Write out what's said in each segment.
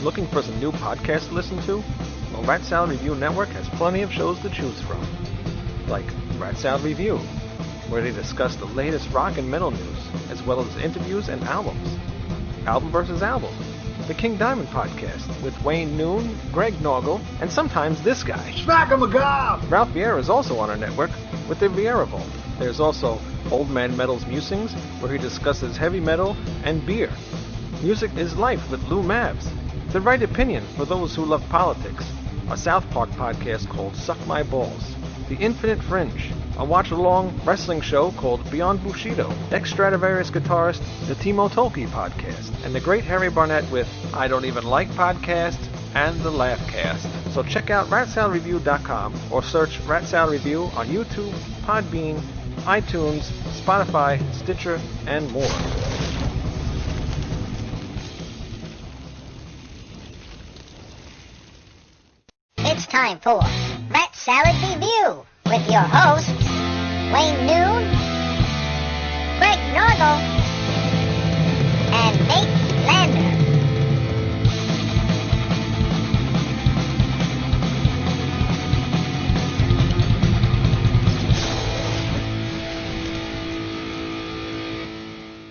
Looking for some new podcasts to listen to? Well, Rat Salad Review Network has plenty of shows to choose from. Like Rat Salad Review, where they discuss the latest rock and metal news, as well as interviews and albums. Album vs. Album, the King Diamond Podcast, with Wayne Noon, Greg Norgal, and sometimes this guy. Smack 'em a gob! Ralph Vieira is also on our network with the Vieira Vault. There's also Old Man Metal's Musings, where he discusses heavy metal and beer. Music is Life with Lou Mavs. The Right Opinion for those who love politics. A South Park podcast called Suck My Balls. The Infinite Fringe, a watch-along wrestling show called Beyond Bushido. Ex-Stradivarius guitarist, the Timo Tolkki podcast. And the Great Harry Barnett with I Don't Even Like Podcast and the Laughcast. So check out ratsaladreview.com or search Rat Salad Review on YouTube, Podbean, iTunes, Spotify, Stitcher, and more. It's time for Rat Salad Review with your hosts, Wayne Noon, Greg Norgal, and Nate Lander.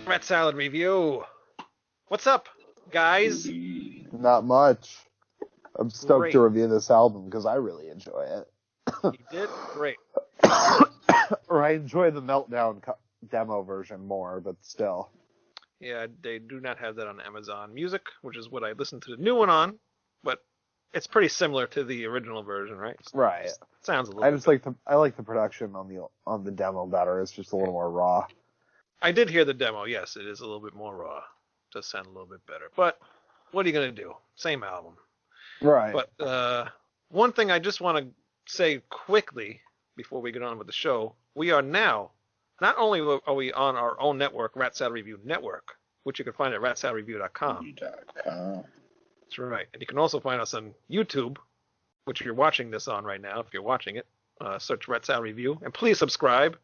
Rat Salad Review. What's up, guys? Not much. I'm stoked Great. to review this album because I really enjoy it. You did? Great. Or I enjoy the Meltdown demo version more, but still. Yeah, they do not have that on Amazon Music, which is what I listened to the new one on, but it's pretty similar to the original version, right? Right. Sounds a little I just like the production on the demo better. It's just a little more raw. I did hear the demo, yes, it is a little bit more raw. Does sound a little bit better. But what are you going to do? Same album. Right. But one thing I just want to say quickly before we get on with the show, we are now, not only are we on our own network, Rat Salad Review Network, which you can find at ratsaladreview.com. That's right. And you can also find us on YouTube, which you're watching this on right now, if you're watching it. Search Rat Salad Review. And please subscribe.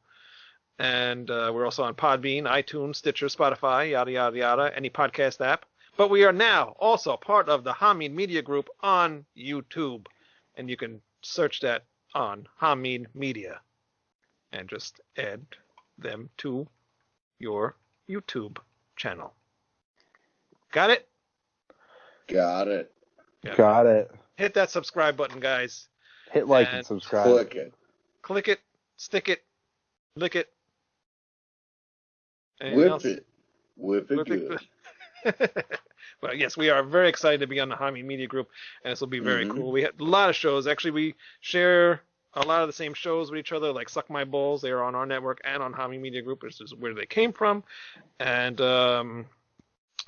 And we're also on Podbean, iTunes, Stitcher, Spotify, yada, yada, yada, any podcast app. But we are now also part of the Hamid Media Group on YouTube. And you can search that on Hamid Media. And just add them to your YouTube channel. Got it? Got it. Yeah. Got it. Hit that subscribe button, guys. Hit like and subscribe. Click it. Click it, stick it, lick it. Whip it. Whip it good. Well, yes, we are very excited to be on the Hamid Media Group, and this will be very cool. We have a lot of shows. Actually, we share a lot of the same shows with each other, like Suck My Balls. They are on our network and on Hamid Media Group, which is where they came from. And The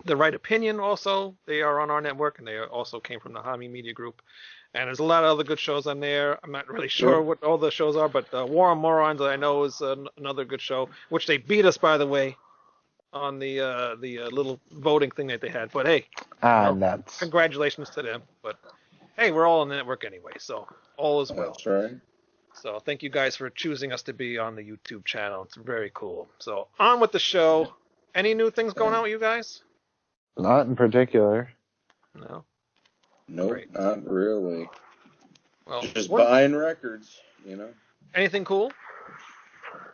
Right Opinion also, they are on our network, and they also came from the Hamid Media Group. And there's a lot of other good shows on there. I'm not really sure what all the shows are, but War on Morons, I know, is another good show, which they beat us, by the way, on the little voting thing that they had. But hey, nuts. Congratulations to them. But hey, we're all on the network anyway, so all is well. That's right. So thank you guys for choosing us to be on the YouTube channel. It's very cool. So on with the show. Any new things going on with you guys? Not in particular. No. Nope, Great. not really. Well, Just buying records, you know. Anything cool?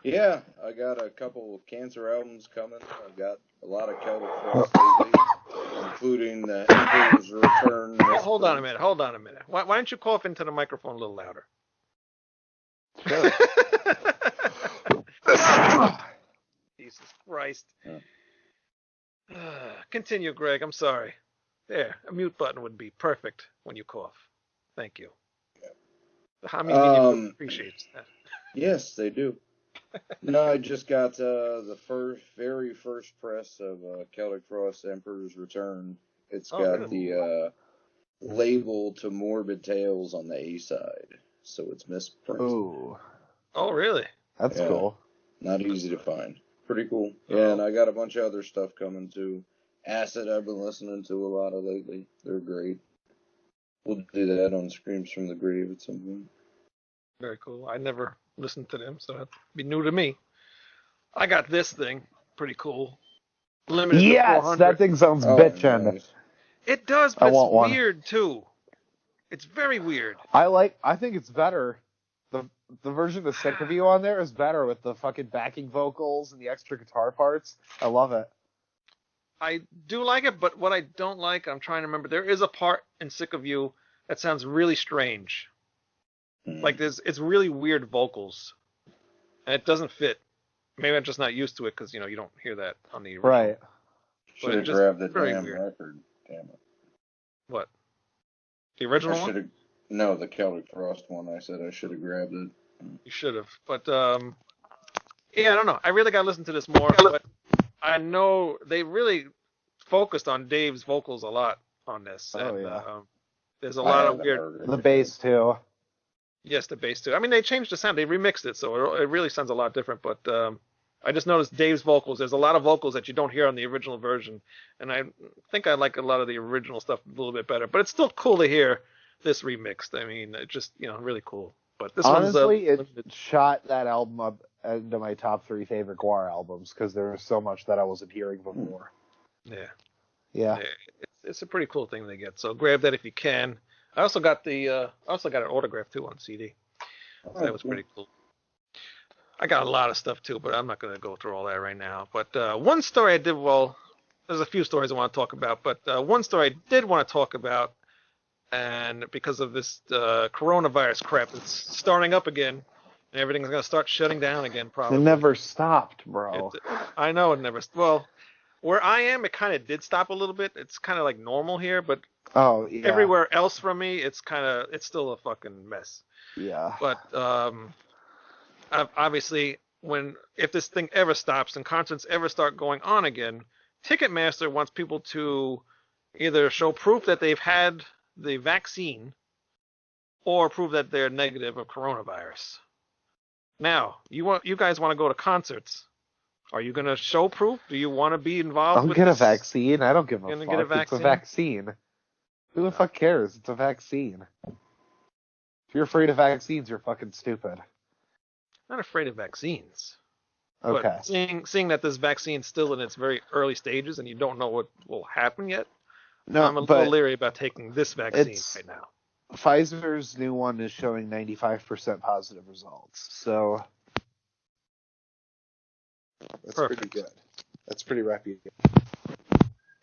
Yeah, I got a couple of Cancer albums coming. I've got a lot of Celtic Frost lately, including the Emperor's Return. Hold on a minute. Why don't you cough into the microphone a little louder? Sure. Jesus Christ. Continue, Greg. I'm sorry. There, a mute button would be perfect when you cough. Thank you. The Hamid Media Group appreciates that. Yes, they do. No, I just got the very first press of Celtic Frost Emperor's Return. It's got the label to Morbid Tales on the A side, so it's misprinted. Ooh. Oh, really? That's cool. Not easy to find. Pretty cool. Yeah, and I got a bunch of other stuff coming too. Acid I've been listening to a lot of lately. They're great. We'll do that on Screams from the Grave at some point. Very cool. I never listened to them, so that'd be new to me. I got this thing. Pretty cool. Limited to 400. That thing sounds bitchin'. Nice. It does, but it's weird too. It's very weird. I think it's better. The version of Sick of You on there is better with the fucking backing vocals and the extra guitar parts. I love it. I do like it, but what I don't like, I'm trying to remember, there is a part in Sick of You that sounds really strange. Like it's really weird vocals. And it doesn't fit. Maybe I'm just not used to it because, you don't hear that on the original. Right. Should have grabbed the damn record. Damn it. What? The original one? No, the Celtic Frost one. I said I should have grabbed it. You should have. But, yeah, I don't know. I really got to listen to this more. But I know they really focused on Dave's vocals a lot on this. Oh, and, yeah. There's a lot of weird... The bass, too. Yes, the bass, too. I mean, they changed the sound. They remixed it, so it really sounds a lot different. But I just noticed Dave's vocals. There's a lot of vocals that you don't hear on the original version. And I think I like a lot of the original stuff a little bit better. But it's still cool to hear this remixed. I mean, it just, really cool. But this honestly, it shot that album up into my top 3 favorite Guar albums because there was so much that I wasn't hearing before. Yeah. It's a pretty cool thing they get. So grab that if you can. I also got an autograph too on CD. So that was pretty cool. I got a lot of stuff too, but I'm not going to go through all that right now. But one story I did, there's a few stories I want to talk about, but one story I did want to talk about, and because of this coronavirus crap, it's starting up again, and everything's going to start shutting down again probably. It never stopped, bro. I know it never. Well, where I am, it kind of did stop a little bit. It's kind of like normal here, but everywhere else from me, it's still a fucking mess. Yeah. But obviously, if this thing ever stops and concerts ever start going on again, Ticketmaster wants people to either show proof that they've had the vaccine or prove that they're negative of coronavirus. Now, you guys want to go to concerts. Are you going to show proof? Do you want to be involved with this? I'll get a vaccine. I don't give a fuck. Get a vaccine? It's a vaccine. Who the fuck cares? It's a vaccine. If you're afraid of vaccines, you're fucking stupid. Not afraid of vaccines. Okay. But seeing that this vaccine's still in its very early stages and you don't know what will happen yet, I'm a little leery about taking this vaccine right now. Pfizer's new one is showing 95% positive results, so that's pretty good. That's pretty reputable.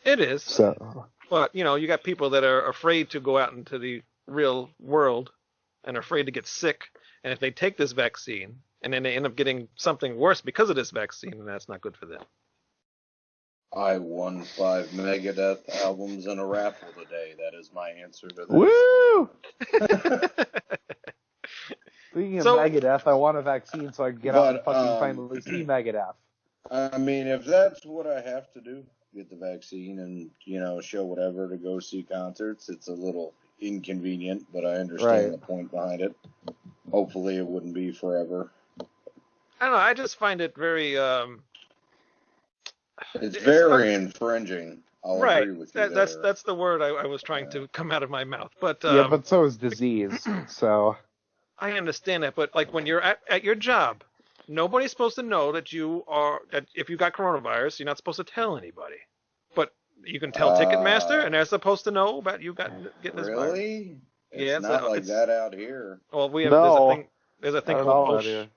It is. So, but you got people that are afraid to go out into the real world and are afraid to get sick, and if they take this vaccine and then they end up getting something worse because of this vaccine, then that's not good for them. I won 5 Megadeth albums in a raffle today. That is my answer to that. Woo! Speaking of Megadeth, I want a vaccine so I can get out and fucking finally see Megadeth. I mean, if that's what I have to do, get the vaccine and, show whatever to go see concerts, it's a little inconvenient, but I understand the point behind it. Hopefully it wouldn't be forever. I don't know. I just find it very... It's very infringing. I'll agree with you. That's the word I was trying to come out of my mouth. But but so is disease. So I understand that, but like when you're at your job, nobody's supposed to know that if you got coronavirus, you're not supposed to tell anybody. But you can tell Ticketmaster, and they're supposed to know about you getting this virus. Really? It's not like that out here. Well, there's a thing called OSHA.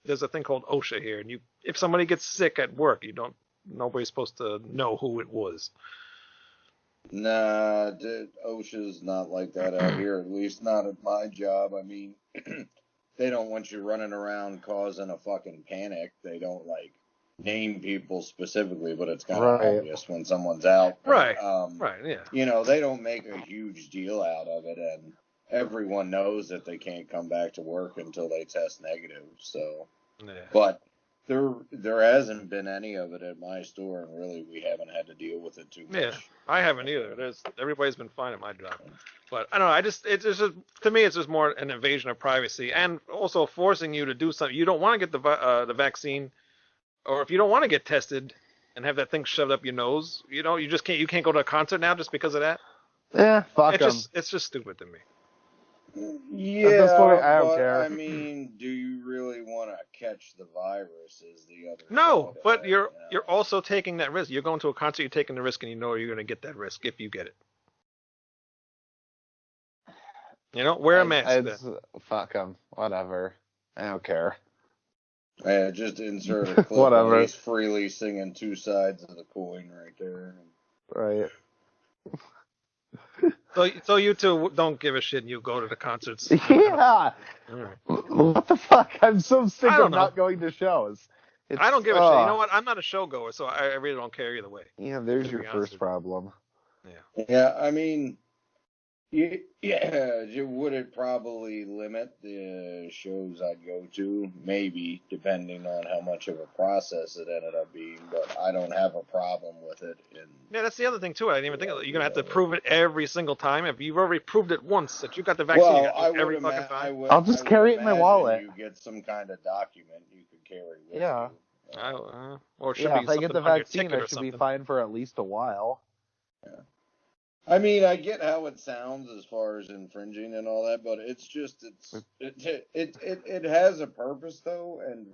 There's a thing called OSHA here, and if somebody gets sick at work, nobody's supposed to know who it was. Nah, OSHA's not like that out here, at least not at my job. I mean, they don't want you running around causing a fucking panic. They don't, name people specifically, but it's kind of obvious when someone's out. Right, yeah. They don't make a huge deal out of it, and everyone knows that they can't come back to work until they test negative, so. Yeah. But there hasn't been any of it at my store, and really we haven't had to deal with it too much. Yeah, I haven't either. Everybody's been fine at my job, but I don't know. To me, it's just more an invasion of privacy, and also forcing you to do something. You don't want to get the vaccine, or if you don't want to get tested and have that thing shoved up your nose, you just can't. You can't go to a concert now just because of that. Yeah, fuck them. It's just stupid to me. Yeah, at this point, I don't care. I mean, do you really want to catch the virus? Is the other no, but you're also taking that risk. You're going to a concert, you're taking the risk, and you know you're going to get that risk if you get it. You know, wear a mask then. Fuck them. Whatever. I don't care. Yeah, just insert a clip Whatever. where he's freely singing two sides of the coin right there. Right. So you two don't give a shit and you go to the concerts. Yeah. Right. What the fuck? I'm so sick of know. not going to shows. I don't give a shit. You know what? I'm not a show goer, so I really don't care either way. Yeah, there's your first problem. Yeah. Yeah, I mean, would it probably limit the shows I'd go to? Maybe, depending on how much of a process it ended up being, but I don't have a problem with it. Yeah, that's the other thing, too. I didn't even think of it. You're going to have to prove it every single time. If you've already proved it once that you got the vaccine, you got to do it every fucking time. I'll just carry it in my wallet. You get some kind of document you could carry with you. Or it should be if I get the vaccine, I should something. be fine for at least a while. Yeah. I mean, I get how it sounds as far as infringing and all that, but it's just it has a purpose though, and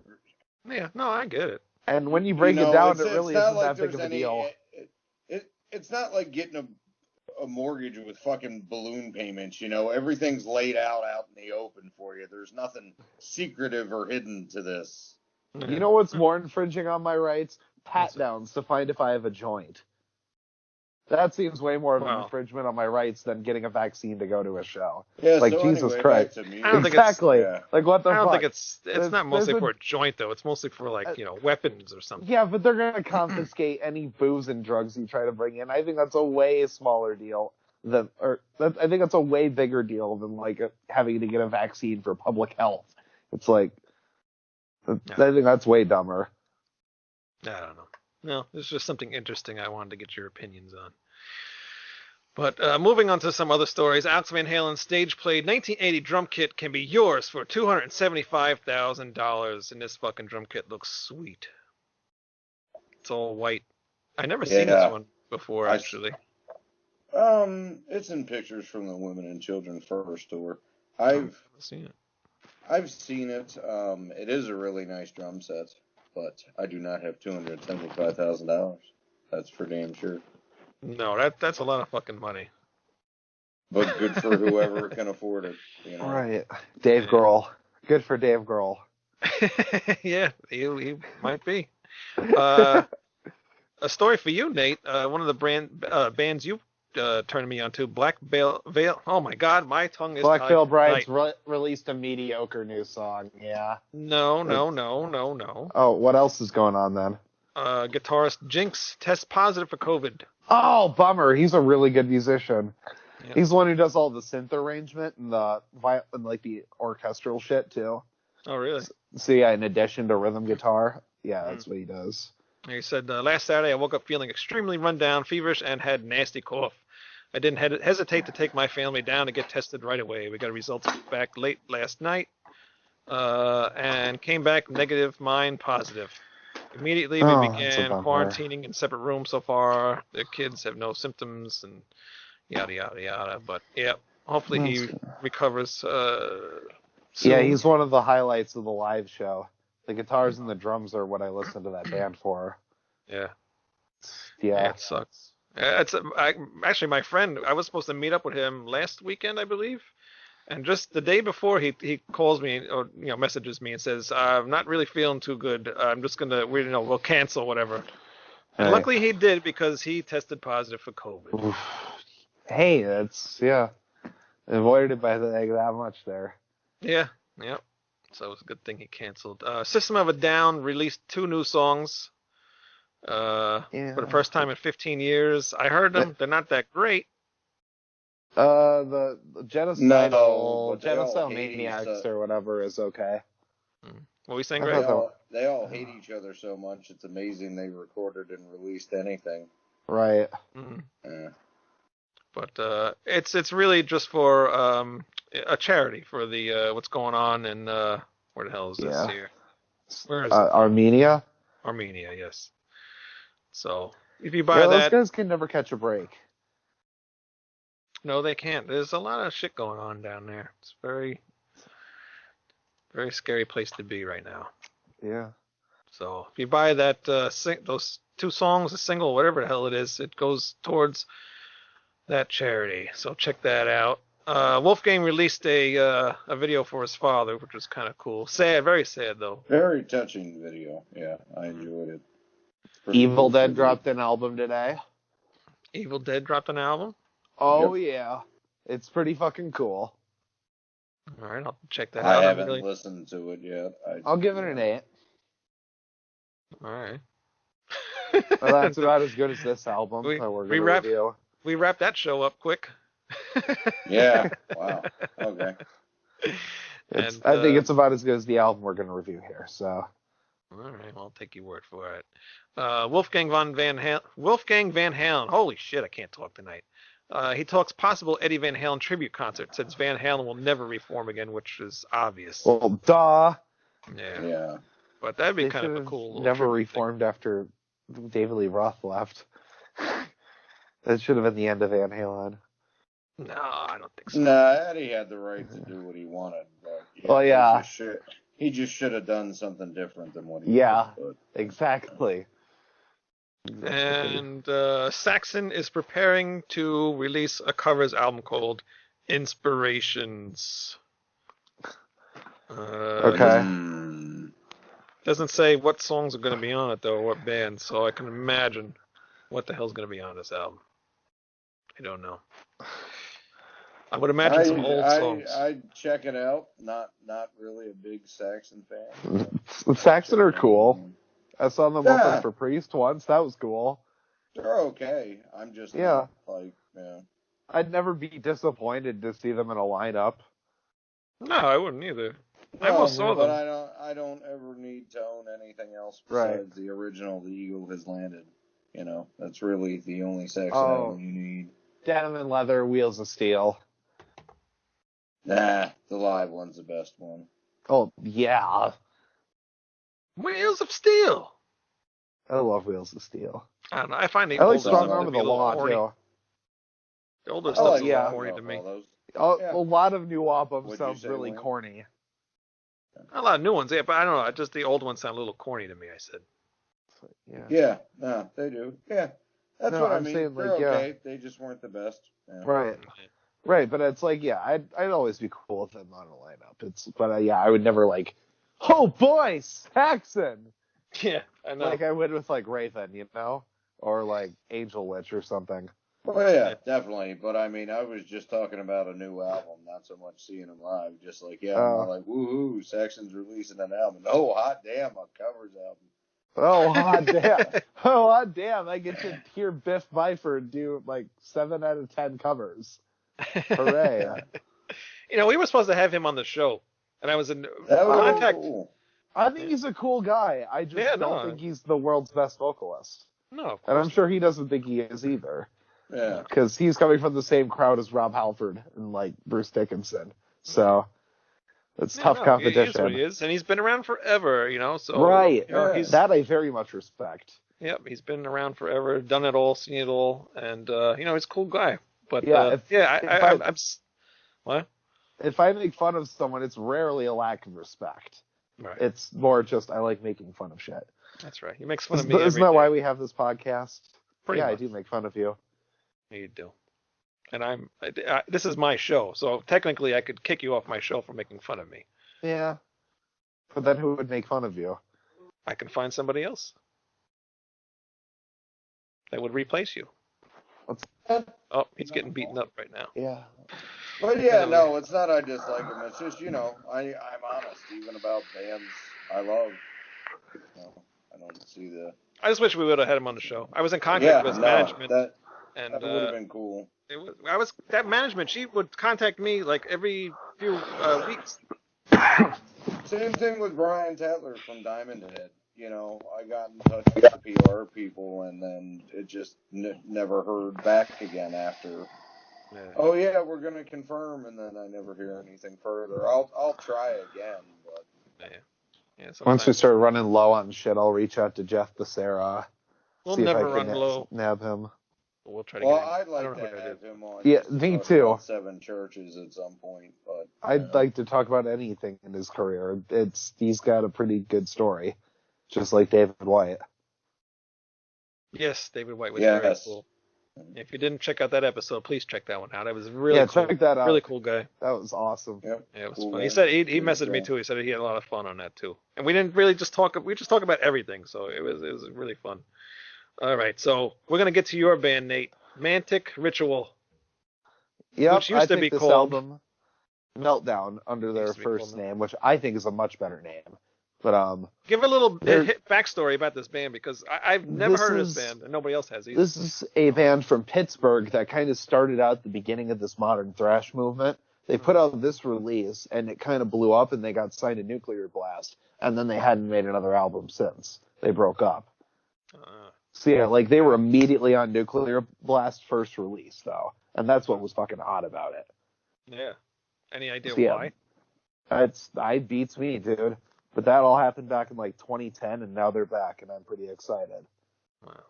yeah, no, I get it. And when you break it down, it really isn't that big of a deal. It's not like getting a mortgage with fucking balloon payments. You know, everything's laid out in the open for you. There's nothing secretive or hidden to this. You know what's more infringing on my rights? Pat downs to find if I have a joint. That seems way more of an infringement on my rights than getting a vaccine to go to a show. Yeah, like, so Jesus anyway, Christ. I don't think exactly. Like, what the fuck? I don't think it's not mostly for a joint, though. It's mostly for, like, weapons or something. Yeah, but they're going to confiscate any booze and drugs you try to bring in. I think that's a way smaller deal I think that's a way bigger deal than, like, having to get a vaccine for public health. It's like, I think that's way dumber. I don't know. No, it's just something interesting I wanted to get your opinions on. But moving on to some other stories, Alex Van Halen's stage-played 1980 drum kit can be yours for $275,000, and this fucking drum kit looks sweet. It's all white. I never seen this one before, actually. It's in pictures from the Women and Children First tour. I've seen it. I've seen it. It is a really nice drum set. But I do not have $275,000. That's for damn sure. No, that's a lot of fucking money. But good for whoever can afford it. You know? Right. Dave Grohl. Good for Dave Grohl. Yeah, he might be. A story for you, Nate. One of the bands you turned me on to, Black Veil. Oh my God, my tongue is Black tied. Veil Brides released a mediocre new song. Yeah. No. Oh, what else is going on then? Guitarist Jinx tests positive for COVID. Oh, bummer. He's a really good musician. Yep. He's the one who does all the synth arrangement and the orchestral shit too. Oh, really? So yeah, in addition to rhythm guitar, that's what he does. He said, last Saturday I woke up feeling extremely run down, feverish, and had nasty cough. I didn't hesitate to take my family down to get tested right away. We got results back late last night and came back negative, mine positive. Immediately we began quarantining in separate rooms so far. The kids have no symptoms and yada, yada, yada. But, yeah, hopefully he recovers soon. Yeah, he's one of the highlights of the live show. The guitars and the drums are what I listen to that band for. Yeah. Yeah. It sucks. Actually, my friend, I was supposed to meet up with him last weekend, I believe. And just the day before, he calls me or messages me and says, "I'm not really feeling too good. I'm just we'll cancel whatever." And luckily he did because he tested positive for COVID. Oof. Hey, that's avoided it by that much there. Yeah. So it was a good thing he canceled. System of a Down released 2 new songs for the first time in 15 years. I heard them. They're not that great. The Genocidal Maniacs or whatever is okay. What were you saying, Greg? They all hate each other so much. It's amazing they recorded and released anything. Right. Mm-hmm. Yeah. But it's really just for a charity for the what's going on in where the hell is this here? Where is it? Armenia? Armenia, yes. So if you buy that, those guys can never catch a break. No, they can't. There's a lot of shit going on down there. It's very, very scary place to be right now. Yeah. So if you buy that those 2 songs, a single, whatever the hell it is, it goes towards that charity. So check that out. Wolfgang released a video for his father, which was kind of cool. Sad, very sad though. Very touching video. Yeah, I enjoyed it. Evil Dead dropped an album today. Evil Dead dropped an album? Oh, yeah. It's pretty fucking cool. All right, I'll check that out. I haven't listened to it yet. I'll give it an 8. All right. Well, that's about as good as this album that we're going to review. We wrapped that show up quick. Yeah. Wow. Okay. I think it's about as good as the album we're going to review here. So. All right, well, I'll take your word for it. Wolfgang Van Halen. Holy shit, I can't talk tonight. He talks possible Eddie Van Halen tribute concert, says Van Halen will never reform again, which is obvious. Well, duh. Yeah. But that'd be kind of a cool. Never reformed after David Lee Roth left. That should have been the end of Van Halen. No, I don't think so. Nah, Eddie had the right to do what he wanted. But, well, yeah. He just should have done something different than what he did. But, exactly. And Saxon is preparing to release a covers album called Inspirations. Okay. Doesn't say what songs are going to be on it, though, or what band, so I can imagine what the hell's going to be on this album. I don't know. I would imagine some old songs. I'd check it out. Not really a big Saxon fan. Saxon are cool. I saw them open for Priest once. That was cool. They're okay. I'm just not, I'd never be disappointed to see them in a lineup. No, I wouldn't either. I almost saw them. But I don't ever need to own anything else besides the original The Eagle Has Landed. You know, that's really the only Saxon album you need. Denim and Leather, Wheels of Steel. Nah, the live one's the best one. Oh, yeah. Wheels of Steel. I love Wheels of Steel. I don't know. I find the older stuff to be a little corny. The older stuff's a little corny to me. A lot of new albums sounds really corny. A lot of new ones, but I don't know. Just the old ones sound a little corny to me, I said. Yeah, no, they do. Yeah, that's what I mean. Saying, they're okay. They just weren't the best. Yeah. Right, but it's like, I'd always be cool with them on a lineup. I would never oh boy, Saxon! Yeah, I know. Like I would with Raven, or Angel Witch or something. Well, yeah, definitely. But I mean, I was just talking about a new album, not so much seeing them live. Just I'm woohoo, Saxon's releasing an album. Oh, hot damn, a covers album. Oh, hot damn. Oh, hot damn. I get to hear Biff Byford do 7 out of 10 covers. Hooray. We were supposed to have him on the show, and I was in contact. Cool. I think he's a cool guy. I just don't think he's the world's best vocalist. No, of course. And I'm sure he doesn't think he is either. Yeah. Because he's coming from the same crowd as Rob Halford and Bruce Dickinson. So it's tough competition. He is what he is, and he's been around forever, So right. That I very much respect. Yep, he's been around forever, done it all, seen it all, and he's a cool guy. But what? If I make fun of someone, it's rarely a lack of respect. Right. It's more just I like making fun of shit. That's right. He makes fun of me. Isn't that why we have this podcast? Pretty much. I do make fun of you. You do. And this is my show, so technically I could kick you off my show for making fun of me. Yeah. But then who would make fun of you? I can find somebody else that would replace you. What's that? Oh, he's getting beaten up right now. Yeah. But no, it's not I dislike him. It's just, I'm honest, even about bands I love. I don't see the... I just wish we would have had him on the show. I was in contact with his management. That would have been cool. That management, she would contact me every few weeks. Same thing with Brian Tatler from Diamond Head. I got in touch with the PR people, and then it just never heard back again after. Yeah. Oh yeah, we're gonna confirm, and then I never hear anything further. I'll try again, but once we start running low on shit, I'll reach out to Jeff Becerra. We'll never run low. Nab him. We'll try to get him. I'd like to have him on. Yeah, me too. 7 churches at some point, but I'd like to talk about anything in his career. He's got a pretty good story, just like David White. Yes, David White was very cool. If you didn't check out that episode, please check that one out. It was really cool. Check that out. Really cool guy. That was awesome. Yep. Yeah, it was Cool fun. guy. He said he messaged me too. He said he had a lot of fun on that too. And we didn't really just talk. We just talk about everything. So it was really fun. All right, so we're gonna get to your band, Nate. Mantic Ritual. Yep, Which used I to think be this called album, Meltdown, under their Used to be first called name, which I think is a much better name. But Give a little There- backstory about this band because I've never This heard of is- this band and nobody else has either. this is a band from Pittsburgh that kind of started out the beginning of this modern thrash movement. They put out this release, and it kind of blew up, and they got signed to Nuclear Blast, and then they hadn't made another album since. They broke up. So yeah, like they were immediately on Nuclear Blast first release, though, and that's what was fucking odd about it. Yeah. Any idea So, yeah, why? It beats me, dude. But that all happened back in like 2010, and now they're back, and I'm pretty excited. Wow.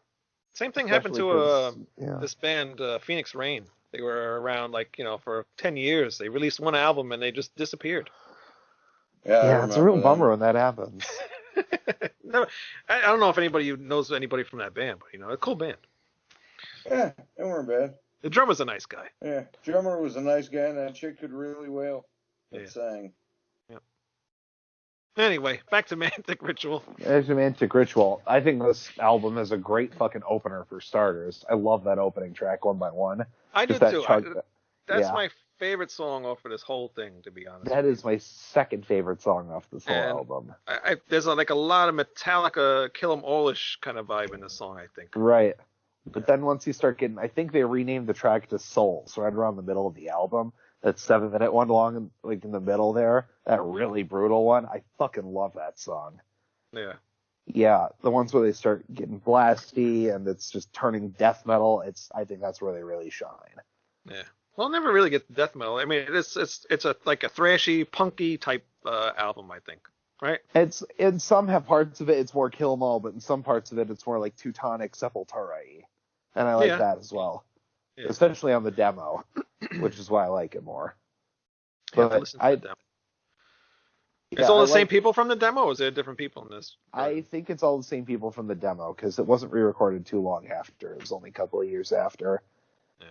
Same thing happened Especially to 'cause, yeah. this band, Phoenix Rain. They were around for 10 years. They released one album and they just disappeared. Yeah, it's a real remember bummer when that happens. Never, I don't know if anybody knows anybody from that band, but a cool band. Yeah, they weren't bad. The drummer's a nice guy. Yeah, drummer was a nice guy, and that chick could really wail. Yeah. Sang. Anyway, back to Mantic Ritual. There's Mantic Ritual. I think this album is a great fucking opener for starters. I love that opening track, One by One. I Just did that too. chug- That's yeah. my favorite song off of this whole thing, to be honest. That is my second favorite song off this whole And album. There's a lot of Metallica, Kill 'Em All-ish kind of vibe in this song, I think. Right. But then once you start getting, I think they renamed the track to Souls right around the middle of the album. That 7-minute one long, like in the middle there, that really brutal one. I fucking love that song. Yeah. Yeah, the ones where they start getting blasty and it's just turning death metal. I think that's where they really shine. Yeah. Well, it never really gets death metal. I mean, it's a thrashy, punky type album, I think. Right? It's in some have parts of it's more Kill 'Em All, but in some parts of it's more like Teutonic Sepultura-y. And I like that as well. Yeah. Especially on the demo, which is why I like it more. You have to But listen to the demo. yeah, It's all I the same like- people from the demo, or is there different people in this? I think it's all the same people from the demo because it wasn't re-recorded too long after. It was only a couple of years after. Yeah.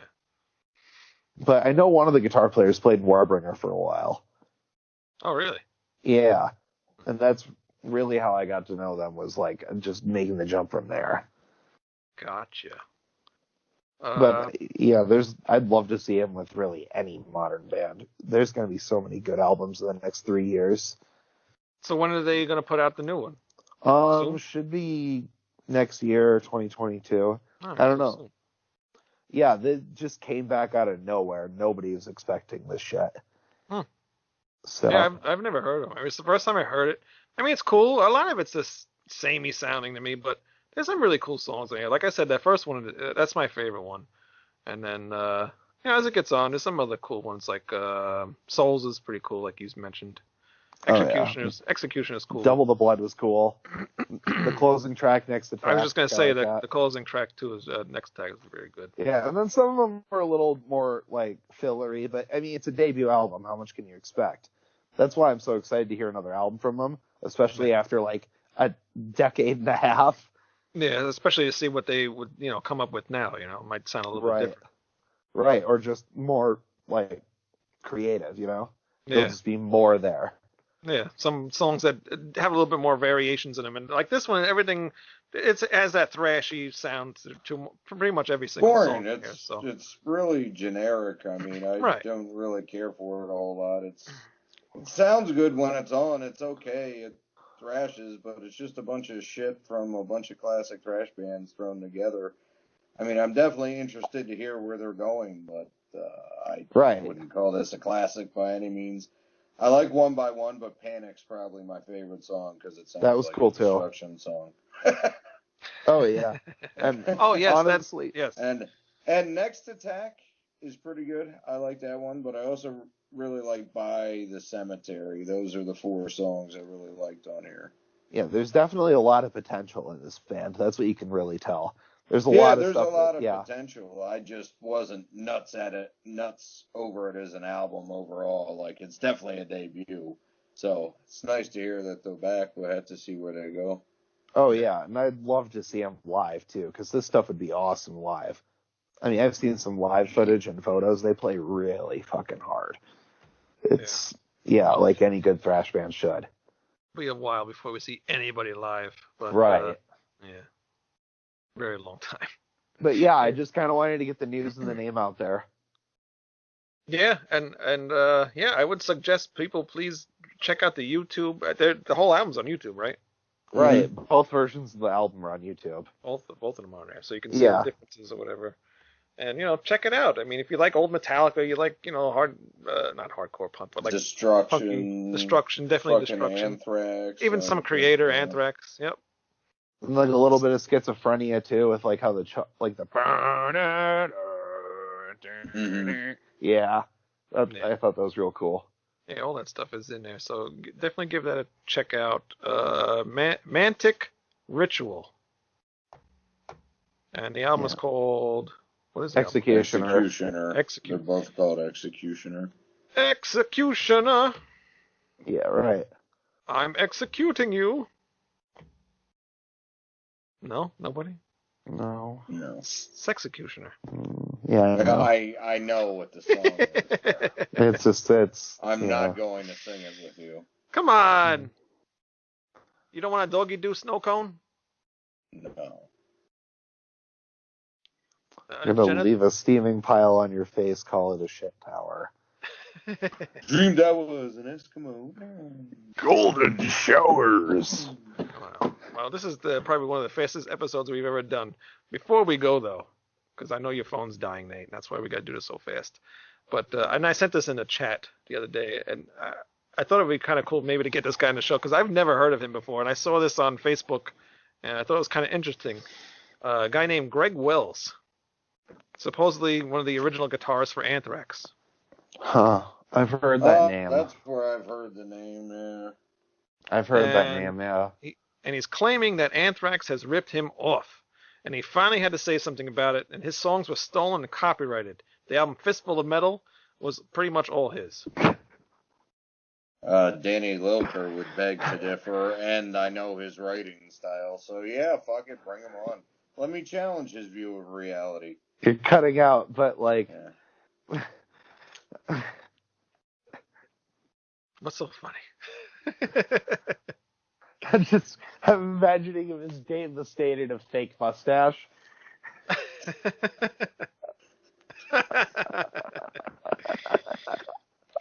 But I know one of the guitar players played Warbringer for a while. Oh, really? Yeah. And that's really how I got to know them, was like just making the jump from there. Gotcha. But yeah, I'd love to see him with really any modern band. There's going to be so many good albums in the next 3 years. So when are they going to put out the new one? Soon? Should be next year, 2022. Oh, I don't know. soon. Yeah, they just came back out of nowhere. Nobody was expecting this shit. So Yeah, I've never heard of them. It's the first time I heard it. I mean, it's cool. A lot of it's just samey sounding to me, but there's some really cool songs in here. Like I said, that first one, that's my favorite one. And then, as it gets on, there's some other cool ones, like Souls is pretty cool, like you mentioned. Executioner's cool. Double the Blood was cool. The closing track next to I was just going to say that that the closing track, too, is next tag is very good. Yeah, and then some of them are a little more, like, fillery, but, I mean, it's a debut album. How much can you expect? That's why I'm so excited to hear another album from them, especially after, like, a decade and a half. Yeah, especially to see what they would, come up with now, It might sound a little bit different. Right, or just more, like, creative, There'll Yeah. just be more there. Yeah, some songs that have a little bit more variations in them, and like this one, everything it has that thrashy sound to pretty much every single Boring. song. It's really generic. I mean, I don't really care for it a whole lot. It sounds good when it's on. It's okay. It thrashes, but it's just a bunch of shit from a bunch of classic thrash bands thrown together. I mean, I'm definitely interested to hear where they're going, but I wouldn't call this a classic by any means. I like One by One, but Panic's probably my favorite song because it sounds like cool a destruction song. Oh yeah. And yes, honestly, yes. And Next Attack is pretty good. I like that one, but I also really like By the Cemetery. Those are the 4 songs I really liked on here. Yeah, there's definitely a lot of potential in this band. That's what you can really tell. There's a lot of stuff. There's a lot of potential. I just wasn't nuts over it as an album overall. Like, it's definitely a debut. So it's nice to hear that they're back. We'll have to see where they go. Oh yeah, and I'd love to see them live too, because this stuff would be awesome live. I mean, I've seen some live footage and photos. They play really fucking hard. It's, like any good thrash band should. It'll be a while before we see anybody live. But, right. Very long time. But yeah, I just kind of wanted to get the news and the name out there. Yeah, and I would suggest people please check out the YouTube. The whole album's on YouTube, right? Right. Mm-hmm. Both versions of the album are on YouTube. Both of them are on there, so you can see the differences or whatever. And check it out. I mean, if you like old Metallica, you like hard, not hardcore punk, but like Destruction, definitely Destruction, Anthrax, even some Creator, Anthrax. Yep. And like a little bit of Schizophrenia too, with like how the I thought that was real cool. Yeah, all that stuff is in there, so definitely give that a check out. Mantic Ritual, and the album is called, what is it? Executioner. They're both called Executioner. Executioner. Yeah, right. I'm executing you. No, nobody. No. Sexecutioner. Yeah, I know what the song is. It's. I'm not going to sing it with you. Come on. You don't want a doggy do snow cone? No. You're gonna leave a steaming pile on your face. Call it a shit tower. Dreamed I was an Eskimo. Golden showers. Well, this is probably one of the fastest episodes we've ever done. Before we go, though, because I know your phone's dying, Nate. That's why we got to do this so fast. But and I sent this in the chat the other day, and I thought it would be kind of cool maybe to get this guy on the show, because I've never heard of him before, and I saw this on Facebook, and I thought it was kind of interesting. A guy named Greg Wells, supposedly one of the original guitarists for Anthrax. Huh. I've heard that name. That's where I've heard the name, yeah. I've heard that name, yeah. And he's claiming that Anthrax has ripped him off. And he finally had to say something about it, and his songs were stolen and copyrighted. The album Fistful of Metal was pretty much all his. Danny Lilker would beg to differ, and I know his writing style, so yeah, fuck it, bring him on. Let me challenge his view of reality. You're cutting out, but like... Yeah. What's so funny? I'm imagining him as Dave Mustaine in a fake mustache.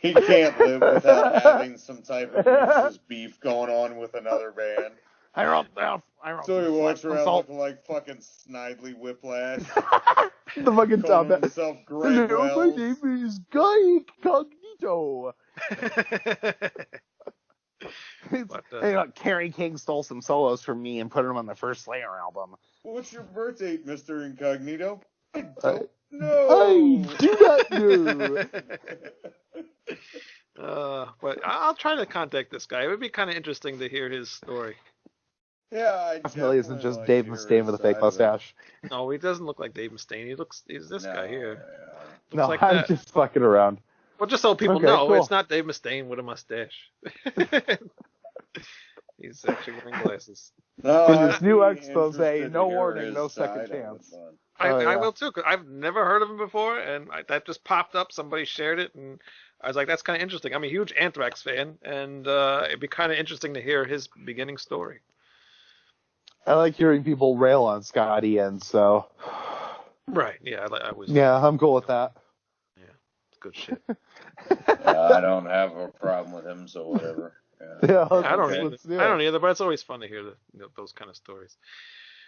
He can't live without having some type of racist beef going on with another band. I wrote So he walks around looking like fucking Snidely Whiplash. The fucking top hat. Himself Greg Wells. My name is Guy Cognito. Kerry King stole some solos from me and put them on the first Slayer album. What's your birth date, Mr. Incognito? I don't know. I do not know. But I'll try to contact this guy. It would be kind of interesting to hear his story. Yeah, definitely isn't just Dave Mustaine with a fake mustache. No, he doesn't look like Dave Mustaine. He's this guy here. Yeah. No, like I'm just fucking around. Well, just so people know, cool. It's not Dave Mustaine with a mustache. He's actually wearing glasses. No, his new expose, no warning, no second chance. I will too, because I've never heard of him before, and that just popped up. Somebody shared it, and I was like, that's kind of interesting. I'm a huge Anthrax fan, and it'd be kind of interesting to hear his beginning story. I like hearing people rail on Scotty, and so... Right, yeah, I was... Yeah, I'm cool with that. Yeah, it's good shit. I don't have a problem with him, so whatever. Yeah, I don't either, but it's always fun to hear those kind of stories.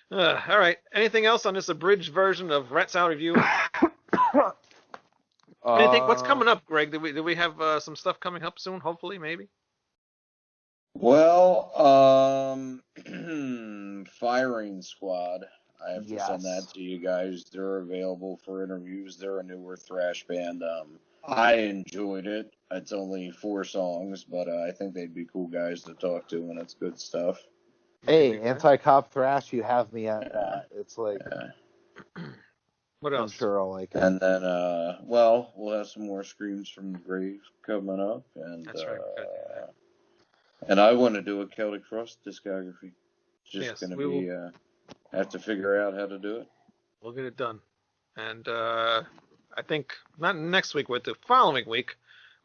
All right, anything else on this abridged version of Rat Salad Review? Anything? What's coming up, Greg? Do we have some stuff coming up soon? Hopefully, maybe. Well, Firing Squad. I have to send that to you guys. They're available for interviews. They're a newer thrash band. I enjoyed it. It's only 4 songs, but I think they'd be cool guys to talk to, and it's good stuff. Hey, anti-cop thrash, you have me at that. It's like... What else? I'm sure I'll like it. And then, we'll have some more Screams from the Grave coming up. And, that's right. And I want to do a Celtic Frost discography. Just going to be... have to figure out how to do it. We'll get it done. And I think not next week, but the following week,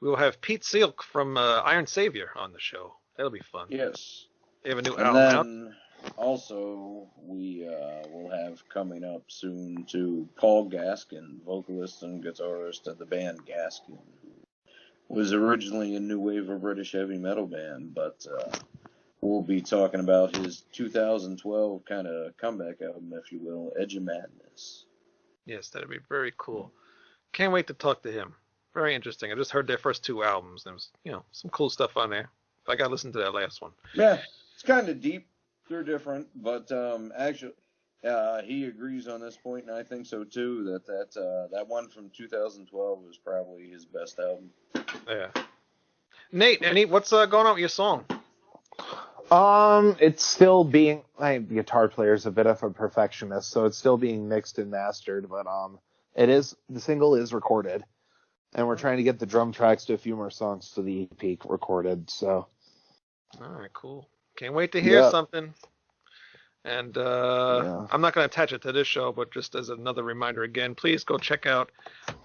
we will have Pete Silk from Iron Savior on the show. That'll be fun. Yes. They have a new And album out. then also we will have coming up soon to Paul Gaskin, vocalist and guitarist of the band Gaskin, who was originally a new wave of British heavy metal band, but we'll be talking about his 2012 kind of comeback album, if you will, Edge of Madness. Yes, that'd be very cool. Can't wait to talk to him. Very interesting. I just heard their first 2 albums. There was, some cool stuff on there. I got to listen to that last one. Yeah, it's kind of deep. They're different, but actually, he agrees on this point, and I think so too. That one from 2012 was probably his best album. Yeah. Nate, what's going on with your song? It's still being. My guitar player's a bit of a perfectionist, so it's still being mixed and mastered. But the single is recorded, and we're trying to get the drum tracks to a few more songs to the EP recorded. So. All right, cool. Can't wait to hear something. And I'm not going to attach it to this show, but just as another reminder again, please go check out.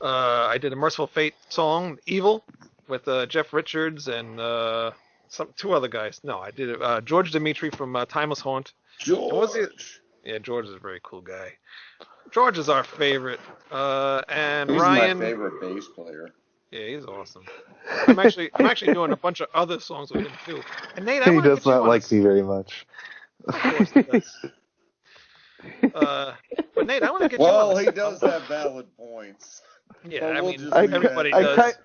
I did a Merciful Fate song, Evil, with Jeff Richards and 2 other guys. No, I did it. George Dimitri from Timeless Haunt. George. Yeah, George is a very cool guy. George is our favorite. And he's Ryan. My favorite bass player. Yeah, he's awesome. I'm actually doing a bunch of other songs with him too. And Nate, he does not like me very much. Of course he does. But Nate, I want to get you on. Well, he does have valid points. Yeah, I mean, mean, everybody does.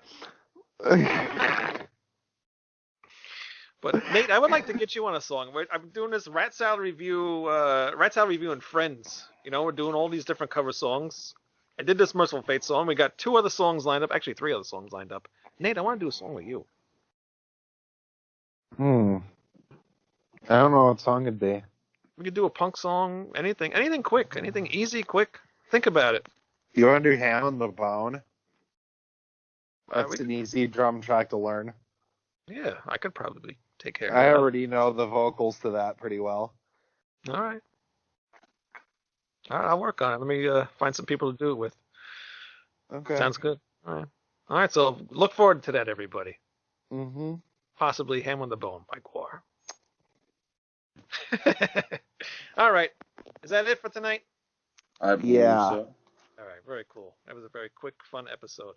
But Nate, I would like to get you on a song. I'm doing this Rat Salad Review and Friends. We're doing all these different cover songs. I did this Merciful Fate song. We got 2 other songs lined up. Actually, 3 other songs lined up. Nate, I want to do a song with you. I don't know what song it'd be. We could do a punk song. Anything quick. Anything easy, quick. Think about it. You want to do Hand on the Bone? That's an easy drum track to learn. Yeah, I could probably take care of I that. already know the vocals to that pretty well. All right, I'll work on it. Let me find some people to do it with. Okay. Sounds good. All right. So look forward to that, everybody. Mm-hmm. Possibly Ham on the Bone by Guar. All right. Is that it for tonight? I believe so. All right. Very cool. That was a very quick, fun episode.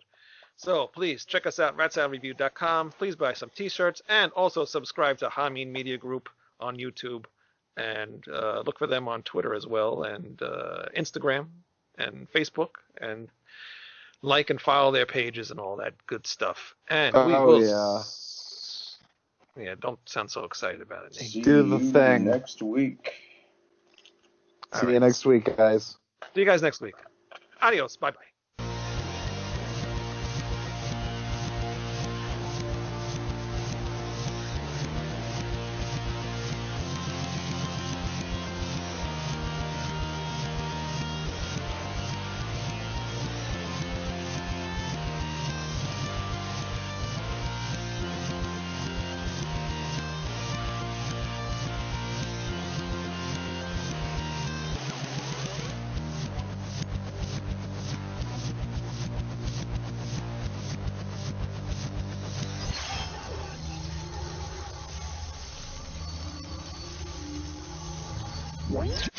So please check us out, ratsaladreview.com. Please buy some T-shirts and also subscribe to Hameen Media Group on YouTube. And look for them on Twitter as well, and Instagram, and Facebook, and like and follow their pages and all that good stuff. And we will. Yeah, don't sound so excited about it, Nate. Do the thing next week. See you next week, guys. See you guys next week. Adios. Bye bye. What?